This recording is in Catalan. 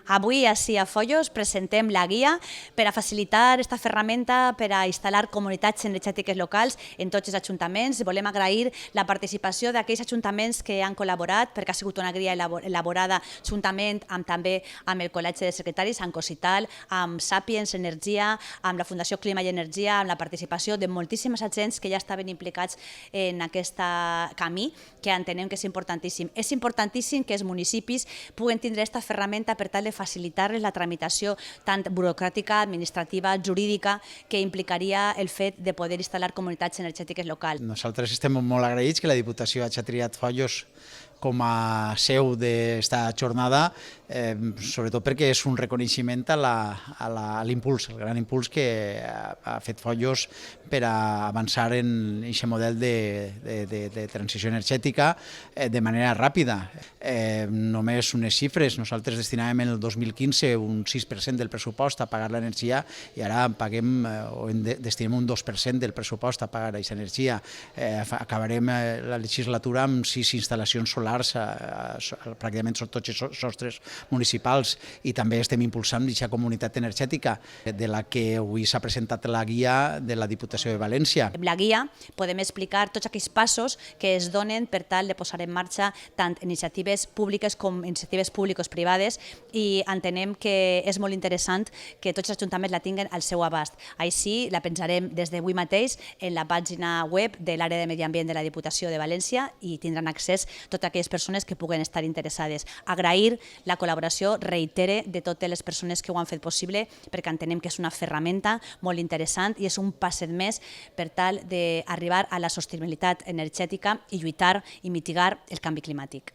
Avui, ací a Follos, presentem la guia per a facilitar aquesta ferramenta per a instal·lar comunitats energètiques locals en tots els ajuntaments. Volem agrair la participació d'aquells ajuntaments que han col·laborat, perquè ha sigut una guia elaborada juntament també amb el Col·legi de Secretaris, amb Cosital, amb Sapiens Energia, amb la Fundació Clima i Energia, amb la participació de moltíssims agents que ja estaven implicats en aquest camí, que entenem que és importantíssim. És importantíssim que els municipis puguen tindre aquesta ferramenta per tal de facilitar-les la tramitació tant burocràtica, administrativa, jurídica, que implicaria el fet de poder instal·lar comunitats energètiques locals. Nosaltres estem molt agraïts que la Diputació hagi triat Follos com a seu d'esta jornada, sobretot perquè és un reconeixement a l'impuls, el gran impuls que ha fet Follos per a avançar en aquest model de transició energètica de manera ràpida. Només unes xifres, nosaltres destinàvem en el 2015 un 6% del pressupost a pagar l'energia i ara paguem o destinem un 2% del pressupost a pagar aquesta energia. Acabarem la legislatura amb 6 instal·lacions solars pràcticament tots els sostres municipals i també estem impulsant aquesta comunitat energètica de la que avui s'ha presentat la guia de la Diputació de València. En la guia podem explicar tots aquells passos que es donen per tal de posar en marxa tant iniciatives públiques com iniciatives público-privades i entenem que és molt interessant que tots els ajuntaments la tinguen al seu abast. Així la pensarem des d'avui mateix en la pàgina web de l'àrea de Medi Ambient de la Diputació de València i tindran accés a totes aquelles persones que puguen estar interessades. Agrair la col·laboració, reitere, de totes les persones que ho han fet possible, perquè entenem que és una ferramenta molt interessant i és un passet més per tal d'arribar a la sostenibilitat energètica i lluitar i mitigar el canvi climàtic.